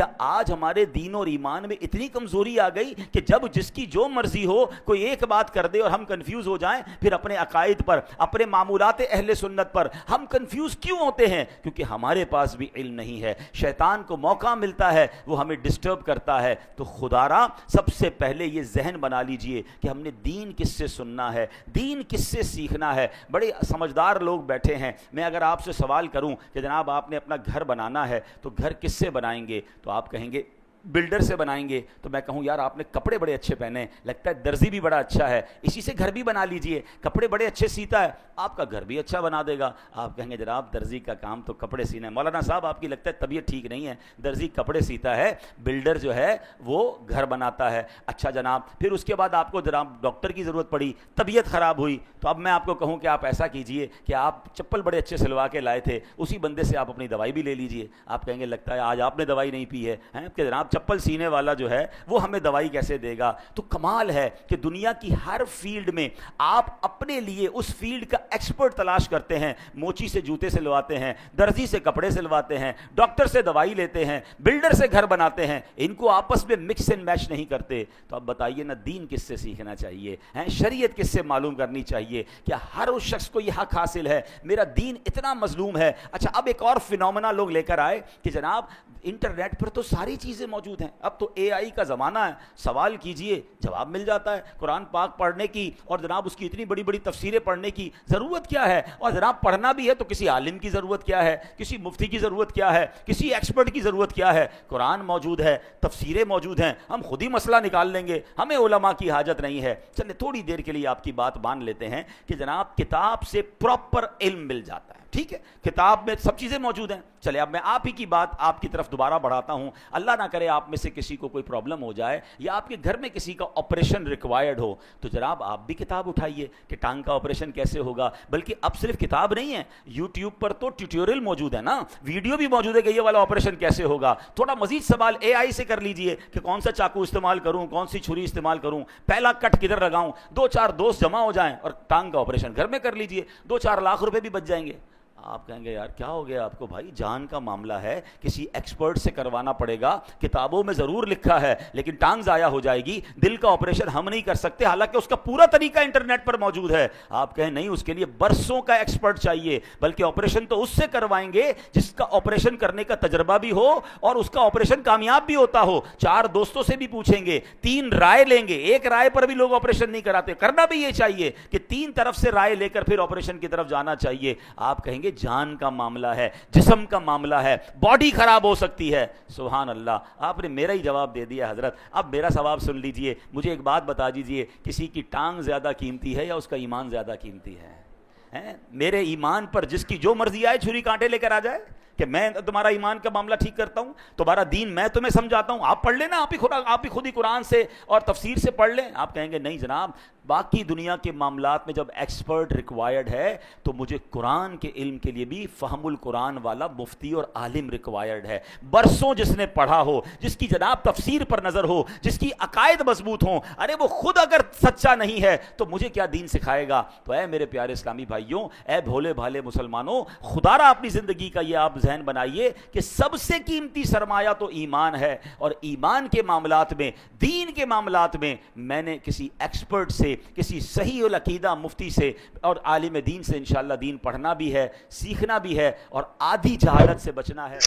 کیا آج ہمارے دین اور ایمان میں اتنی کمزوری آ گئی کہ جب جس کی جو مرضی ہو کوئی ایک بات کر دے اور ہم کنفیوز ہو جائیں؟ پھر اپنے عقائد پر، اپنے معمولات اہل سنت پر ہم کنفیوز کیوں ہوتے ہیں؟ کیونکہ ہمارے پاس بھی علم نہیں ہے، شیطان کو موقع ملتا ہے وہ ہمیں ڈسٹرب کرتا ہے۔ تو خدا را سب سے پہلے یہ ذہن بنا لیجئے کہ ہم نے دین کس سے سننا ہے، دین کس سے سیکھنا ہے۔ بڑے سمجھدار لوگ بیٹھے ہیں، میں اگر آپ سے سوال کروں کہ جناب آپ نے اپنا گھر بنانا ہے تو گھر کس سے بنائیں گے؟ تو آپ کہیں گے بلڈر سے بنائیں گے۔ تو میں کہوں یار آپ نے کپڑے بڑے اچھے پہنے، لگتا ہے درزی بھی بڑا اچھا ہے، اسی سے گھر بھی بنا لیجئے، کپڑے بڑے اچھے سیتا ہے، آپ کا گھر بھی اچھا بنا دے گا۔ آپ کہیں گے جناب درزی کا کام تو کپڑے سینا ہے۔ مولانا صاحب آپ کی لگتا ہے طبیعت ٹھیک نہیں ہے، درزی کپڑے سیتا ہے، بلڈر جو ہے وہ گھر بناتا ہے۔ اچھا جناب، پھر اس کے بعد آپ کو جناب ڈاکٹر کی ضرورت پڑی، طبیعت خراب ہوئی، تو اب میں آپ کو کہوں کہ آپ ایسا کیجئے کہ آپ چپل بڑے اچھے سلوا کے لائے تھے، اسی بندے سے آپ اپنی دوائی بھی لے لیجئے۔ آپ کہیں گے لگتا ہے آج آپ نے دوائی نہیں پی ہے کہ جناب چپل سینے والا جو ہے وہ ہمیں دوائی کیسے دے گا؟ تو کمال ہے کہ دنیا کی ہر فیلڈ میں آپ اپنے لیے اس فیلڈ کا ایکسپرٹ تلاش کرتے ہیں۔ موچی سے جوتے سلواتے ہیں، درزی سے کپڑے سلواتے ہیں، ڈاکٹر سے دوائی لیتے ہیں، بلڈر سے گھر بناتے ہیں، ان کو آپس میں مکس اینڈ میچ نہیں کرتے۔ تو اب بتائیے نا دین کس سے سیکھنا چاہیے، شریعت کس سے معلوم کرنی چاہیے؟ کیا ہر اس شخص کو یہ حق حاصل ہے؟ میرا دین اتنا مظلوم ہے۔ اچھا اب ایک اور فینومینا لوگ لے کر آئے کہ جناب انٹرنیٹ پر تو ساری چیزیں موجود ہیں، اب تو اے آئی کا زمانہ ہے، سوال کیجئے جواب مل جاتا ہے۔ قرآن پاک پڑھنے کی اور جناب اس کی اتنی بڑی بڑی تفسیریں پڑھنے کی ضرورت کیا ہے؟ اور جناب پڑھنا بھی ہے تو کسی عالم کی ضرورت کیا ہے، کسی مفتی کی ضرورت کیا ہے، کسی ایکسپرٹ کی ضرورت کیا ہے؟ قرآن موجود ہے، تفسیریں موجود ہیں، ہم خود ہی مسئلہ نکال لیں گے، ہمیں علماء کی حاجت نہیں ہے۔ چلے تھوڑی دیر کے لیے آپ کی بات مان لیتے ہیں کہ جناب کتاب سے پراپر علم مل جاتا ہے، ٹھیک ہے، کتاب میں سب چیزیں موجود ہیں۔ چلے اب میں آپ ہی کی بات آپ کی طرف دوبارہ بڑھاتا ہوں، اللہ نہ کرے آپ میں سے کسی کو کوئی پرابلم ہو جائے یا آپ کے گھر میں کسی کا آپریشن ریکوائرڈ ہو، تو جناب آپ بھی کتاب اٹھائیے کہ ٹانگ کا آپریشن کیسے ہوگا۔ بلکہ اب صرف کتاب نہیں ہے، یوٹیوب پر تو ٹیوٹوریل موجود ہے نا، ویڈیو بھی موجود ہے کہ یہ والا آپریشن کیسے ہوگا۔ تھوڑا مزید سوال اے آئی سے کر لیجئے کہ کون سا چاقو استعمال کروں، کون سی چھری استعمال کروں، پہلا کٹ کدھر لگاؤں، دو چار دوست جمع ہو جائیں اور ٹانگ کا آپریشن گھر میں کر لیجئے، 2-4 لاکھ روپے بھی بچ جائیں گے۔ آپ کہیں گے یار کیا ہو گیا آپ کو؟ بھائی جان کا معاملہ ہے، کسی ایکسپرٹ سے کروانا پڑے گا، کتابوں میں ضرور لکھا ہے لیکن ٹانگ ضائع ہو جائے گی، دل کا آپریشن ہم نہیں کر سکتے، حالانکہ اس کا پورا طریقہ انٹرنیٹ پر موجود ہے۔ آپ کہیں نہیں، اس کے لیے برسوں کا ایکسپرٹ چاہیے، بلکہ آپریشن تو اس سے کروائیں گے جس کا آپریشن کرنے کا تجربہ بھی ہو اور اس کا آپریشن کامیاب بھی ہوتا ہو۔ 4 دوستوں سے بھی پوچھیں گے، 3 رائے لیں گے، ایک رائے پر بھی لوگ آپریشن نہیں کراتے۔ کرنا بھی یہ چاہیے کہ 3 طرف سے رائے لے کر پھر آپریشن کی طرف جانا چاہیے۔ آپ کہیں گے جان کا معاملہ ہے، جسم کا معاملہ ہے، باڈی خراب ہو سکتی ہے۔ سبحان اللہ، آپ نے میرا ہی جواب دے دیا حضرت۔ اب میرا ثواب سن لیجئے، مجھے ایک بات بتا دیجئے، کسی کی ٹانگ زیادہ قیمتی ہے یا اس کا ایمان زیادہ قیمتی ہے؟ میرے ایمان پر جس کی جو مرضی آئے چھری کانٹے لے کر آ جائے کہ میں تمہارا ایمان کا معاملہ ٹھیک کرتا ہوں، تمہارا دین میں تمہیں سمجھاتا ہوں، آپ پڑھ لینا، آپ ہی خود ہی قرآن سے اور تفسیر سے پڑھ لیں۔ آپ کہیں گے نہیں جناب، باقی دنیا کے معاملات میں جب ایکسپرٹ ریکوائرڈ ہے تو مجھے قرآن کے علم کے لیے بھی فہم القرآن والا مفتی اور عالم ریکوائرڈ ہے، برسوں جس نے پڑھا ہو، جس کی جناب تفسیر پر نظر ہو، جس کی عقائد مضبوط ہوں۔ ارے وہ خود اگر سچا نہیں ہے تو مجھے کیا دین سکھائے گا؟ تو اے میرے پیارے اسلامی بھائیوں، اے بھولے بھالے مسلمانوں، خدا را اپنی زندگی کا یہ آپ ذہن بنائیے کہ سب سے قیمتی سرمایہ تو ایمان ہے، اور ایمان کے معاملات میں، دین کے معاملات میں میں نے کسی ایکسپرٹ سے، کسی صحیح العقیدہ مفتی سے اور عالم دین سے انشاءاللہ دین پڑھنا بھی ہے، سیکھنا بھی ہے، اور آدھی جہالت سے بچنا ہے۔